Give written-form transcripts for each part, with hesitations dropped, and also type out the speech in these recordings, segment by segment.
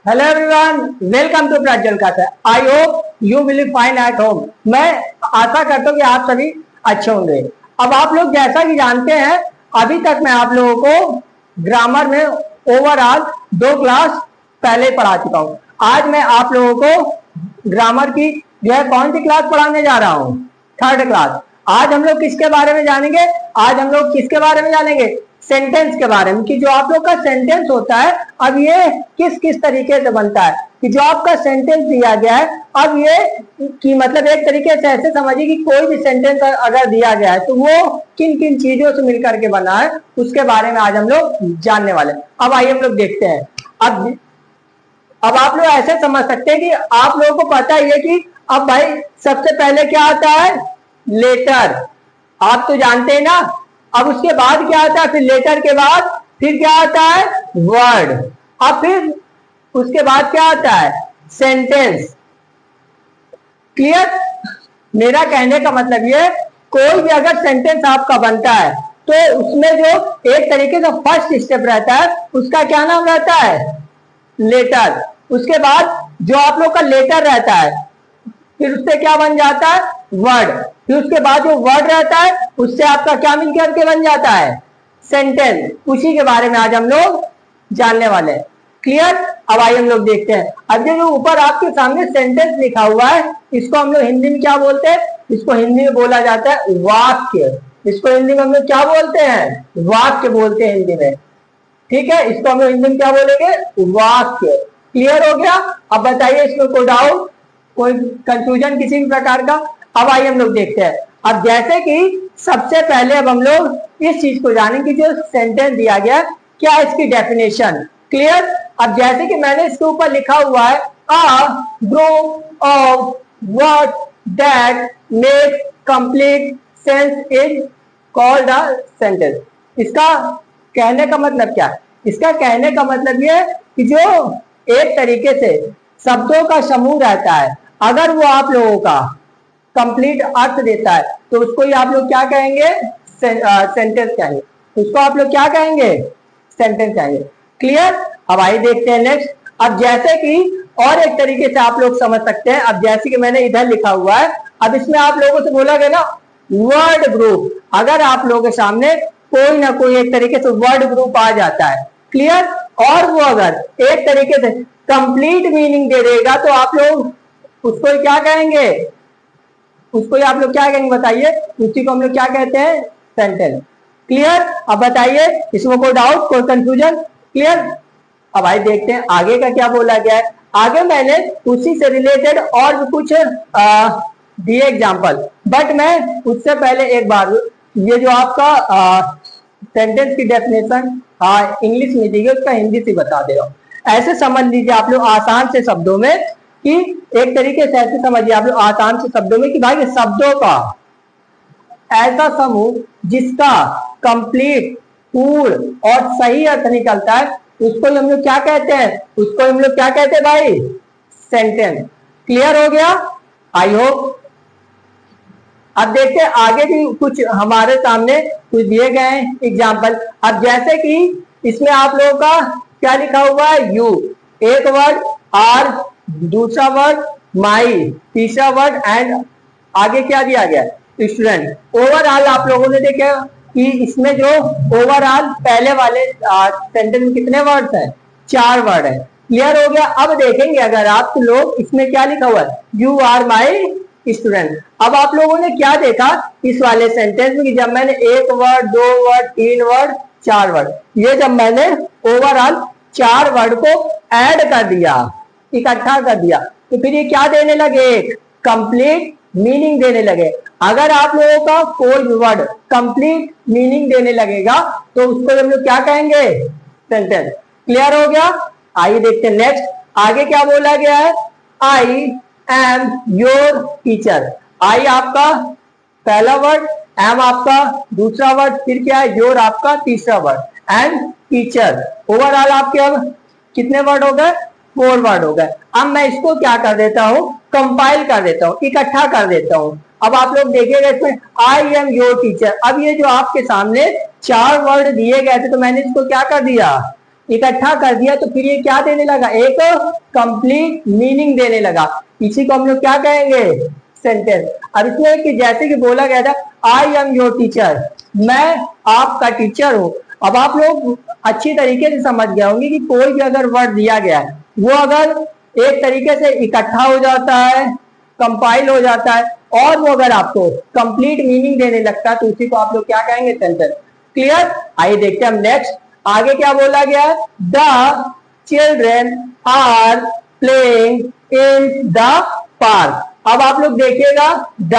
Hello everyone, welcome to Prajwal classes. I hope you will fine at home. मैं आशा करता हूँ कि आप सभी अच्छे होंगे। अब आप लोग जैसा कि जानते हैं, अभी तक मैं आप लोगों को ग्रामर में ओवरऑल 2 क्लास पहले पढ़ा चुका हूँ। आज मैं आप लोगों को ग्रामर की जो है कौन सी क्लास पढ़ाने जा रहा हूँ? 3rd class. आज हम लोग किसके बारे में जानेंगे? आज हम लोग किसके बारे में जानेंगे? सेंटेंस के बारे में, कि जो आप लोग का सेंटेंस होता है अब ये किस किस तरीके से बनता है। कि जो आपका सेंटेंस दिया गया है अब ये कि मतलब एक तरीके से ऐसे समझिए कि कोई भी सेंटेंस अगर दिया गया है तो वो किन किन चीजों से मिलकर के बना है, उसके बारे में आज हम लोग जानने वाले हैं। अब आइए हम लोग देखते हैं। अब आप लोग ऐसे समझ सकते हैं कि आप लोगों को पता ही है कि अब भाई सबसे पहले क्या आता है? लेटर। आप तो जानते हैं ना। अब उसके बाद क्या आता है? फिर लेटर के बाद फिर क्या आता है? वर्ड। अब फिर उसके बाद क्या आता है? सेंटेंस। क्लियर? मेरा कहने का मतलब ये, कोई भी अगर सेंटेंस आपका बनता है तो उसमें जो एक तरीके से फर्स्ट स्टेप रहता है उसका क्या नाम रहता है? लेटर। उसके बाद जो आप लोग का लेटर रहता है फिर उससे क्या बन जाता है? वर्ड। फिर उसके बाद जो वर्ड रहता है उससे आपका क्या मिल करके बन जाता है? सेंटेंस। उसी के बारे में आज हम लोग जानने वाले हैं। क्लियर? अब आइए हम लोग देखते हैं। अब जो ऊपर आपके सामने सेंटेंस लिखा हुआ है इसको हम लोग हिंदी में क्या बोलते हैं? इसको हिंदी में बोला जाता है वाक्य। इसको हिंदी में हम लोग क्या बोलते हैं? वाक्य बोलते हैं हिंदी में। ठीक है, इसको हम लोग हिंदी में क्या बोलेंगे? वाक्य। क्लियर हो गया? अब बताइए इसमें कोई डाउट, कोई कंफ्यूजन किसी भी प्रकार का? अब आइए हम लोग देखते हैं। अब जैसे कि सबसे पहले अब हम लोग इस चीज को जानें कि जो सेंटेंस दिया गया क्या है इसकी डेफिनेशन। क्लियर? अब जैसे कि मैंने इसके ऊपर लिखा हुआ है a group of word that make complete sense is called a sentence. इसका कहने का मतलब क्या है? इसका कहने का मतलब ये कि जो एक तरीके से शब्दों का समूह रहता है, अगर वो आप लोगों का कंप्लीट अर्थ देता है तो उसको ही आप लोग क्या कहेंगे? सेंटेंस कहेंगे। उसको आप लोग क्या कहेंगे? सेंटेंस कहेंगे। क्लियर? अब आइए देखते हैं नेक्स्ट। अब जैसे कि और एक तरीके से आप लोग समझ सकते हैं। अब जैसे कि मैंने इधर लिखा हुआ है, अब इसमें आप लोगों से बोला गया ना वर्ड ग्रुप। अगर आप लोगों के सामने कोई ना कोई एक तरीके से वर्ड ग्रुप आ जाता है, क्लियर, और वो अगर एक तरीके से कंप्लीट मीनिंग दे देगा तो आप लोग उसको क्या कहेंगे? उसको आप लोग क्या कहेंगे बताइए? उसी को हम लोग क्या कहते हैं? सेंटेंस। क्लियर? अब बताइए इसमें कोई डाउट, कोई कंफ्यूजन? क्लियर? अब आइए देखते हैं आगे का क्या बोला गया है। आगे मैंने उसी से रिलेटेड और भी कुछ दिए एग्जाम्पल, बट मैं उससे पहले एक बार ये जो आपका सेंटेंस की डेफिनेशन इंग्लिश में दी गई उसका हिंदी से बता दे रहा हूँ। ऐसे समझ लीजिए आप लोग आसान से शब्दों में, कि एक तरीके से ऐसे समझिए आप लोग आसान से शब्दों में कि भाई शब्दों का ऐसा समूह जिसका कंप्लीट, पूर्ण और सही अर्थ निकलता है उसको हम लोग क्या कहते हैं? उसको हम लोग क्या कहते हैं भाई? सेंटेंस। क्लियर हो गया? I hope. अब देखते हैं आगे भी कुछ हमारे सामने कुछ दिए गए हैं एग्जाम्पल। अब जैसे कि इसमें आप लोगों का क्या लिखा हुआ है? यू, एक वर्ड, आर, दूसरा वर्ड माई, तीसरा वर्ड एंड आगे क्या दिया गया? स्टूडेंट। ओवरऑल आप लोगों ने देखा कि इसमें जो ओवरऑल पहले वाले सेंटेंस में कितने वर्ड्स हैं? 4 वर्ड है। क्लियर हो गया? अब देखेंगे अगर आप लोग इसमें क्या लिखा हुआ है? You are my student. अब आप लोगों ने क्या देखा इस वाले सेंटेंस में कि जब मैंने 1 वर्ड, 2 वर्ड, 3 वर्ड, 4 वर्ड, ये जब मैंने ओवरऑल 4 वर्ड को ऐड कर दिया, इकट्ठा कर दिया, तो फिर ये क्या देने लगे? एक कंप्लीट मीनिंग देने लगे। अगर आप लोगों का कोई वर्ड कंप्लीट मीनिंग देने लगेगा तो उसको हम लोग क्या कहेंगे? सेंटेंस। क्लियर हो गया? आइए देखते हैं नेक्स्ट आगे क्या बोला गया है। I am your teacher. I आपका पहला वर्ड, एम आपका दूसरा वर्ड, फिर क्या है? योर आपका तीसरा वर्ड एंड टीचर। ओवरऑल आपके अब कितने वर्ड हो गए? 4 वर्ड हो गए। अब मैं इसको क्या कर देता हूँ? कंपाइल कर देता हूँ, इकट्ठा कर देता हूँ। अब आप लोग देखिएगा इसमें आई एम योर टीचर। अब ये जो आपके सामने 4 वर्ड दिए गए थे तो मैंने इसको क्या कर दिया? इकट्ठा कर दिया तो फिर ये क्या देने लगा, एक कंप्लीट मीनिंग देने लगा। इसी को हम लोग क्या कहेंगे, सेंटेंस। अब इसमें कि जैसे कि बोला गया था आई एम योर टीचर, मैं आपका टीचर हूं। अब आप लोग अच्छी तरीके से समझ गए होंगे कि कोई भी अगर वर्ड दिया गया है वो अगर एक तरीके से इकट्ठा हो जाता है, कंपाइल हो जाता है और वो अगर आपको कंप्लीट मीनिंग देने लगता है तो उसी को आप लोग क्या कहेंगे, सेंटेंस। क्लियर। आइए देखते हैं हम नेक्स्ट आगे क्या बोला गया है। The children are playing in the park. अब आप लोग देखिएगा द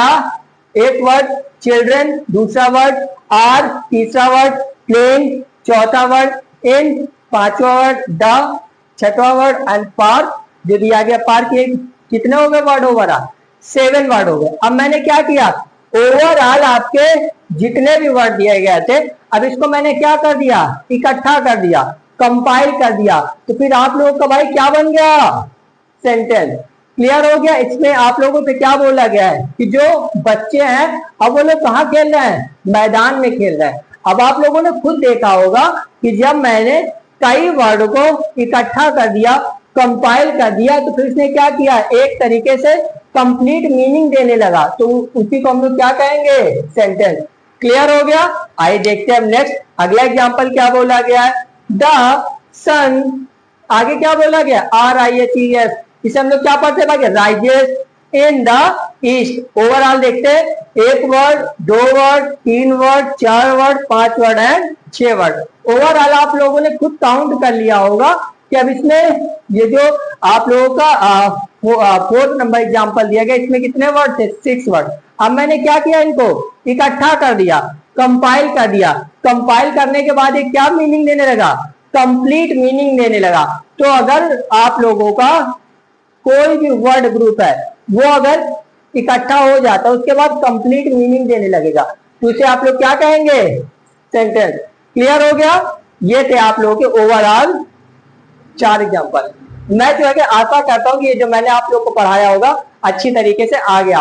एक वर्ड, चिल्ड्रेन दूसरा वर्ड, आर तीसरा वर्ड, प्लेइंग चौथा वर्ड, इन पांचवा वर्ड, द छठवां वर्ड एंड पार्क जो दिया गया। पार्क ये कितने हो गए वर्ड ओवरऑल, 7 वर्ड हो गए। अब मैंने क्या किया, ओवरऑल आपके जितने भी वर्ड दिए गए थे अब इसको मैंने क्या कर दिया, इकट्ठा कर दिया, कंपाइल कर दिया। तो फिर आप लोगों का भाई क्या बन गया, सेंटेंस। क्लियर हो गया। इसमें आप लोगों से क्या बोला गया है कि जो बच्चे हैं अब वो लोग कहाँ खेल रहे हैं, मैदान में खेल रहे हैं। अब आप लोगों ने खुद देखा होगा कि जब मैंने कई वर्ड को इकट्ठा कर दिया, कंपाइल कर दिया तो फिर इसने क्या किया, एक तरीके से कंप्लीट मीनिंग देने लगा। तो उसी को हम लोग क्या कहेंगे, सेंटेंस। क्लियर हो गया। आइए देखते हैं हम नेक्स्ट अगला एग्जांपल क्या बोला गया है। द सन, आगे क्या बोला गया, RISES, इसे हम लोग क्या पढ़ते हैं, rises in the east. Overall देखते हैं, एक word, 2 word, 3 word, 4 word, 5 word and 6 word. Overall आप लोगों ने खुद काउंट कर लिया होगा कि अब इसमें ये जो आप लोगों का 4th नंबर एग्जांपल दिया गया इसमें कितने वर्ड थे, 6 वर्ड। अब मैंने क्या किया, इनको इकट्ठा कर दिया, कंपाइल कर दिया। कंपाइल करने के बाद ये क्या मीनिंग देने लगा, कंप्लीट मीनिंग देने लगा। तो अगर आप लोगों का कोई भी वर्ड ग्रुप है वो अगर इकट्ठा हो जाता है उसके बाद कंप्लीट मीनिंग देने लगेगा तो उसे आप लोग क्या कहेंगे, सेंटेंस। क्लियर हो गया। ये थे आप लोगों के ओवरऑल 4 एग्जांपल। मैं जो है कि आशा करता हूँ कि ये जो मैंने आप लोग को पढ़ाया होगा अच्छी तरीके से आ गया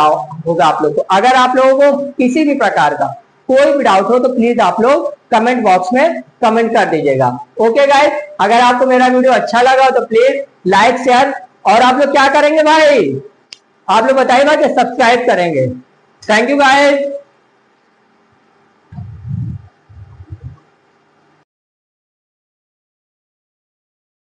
होगा आप लोग को। अगर आप लोगों को किसी भी प्रकार का कोई भी डाउट हो तो प्लीज आप लोग कमेंट बॉक्स में कमेंट कर दीजिएगा। ओके गाइस, अगर आपको मेरा वीडियो अच्छा लगा तो प्लीज लाइक शेयर और आप लोग क्या करेंगे भाई, आप लोग बताइए कि सब्सक्राइब करेंगे। Thank you guys.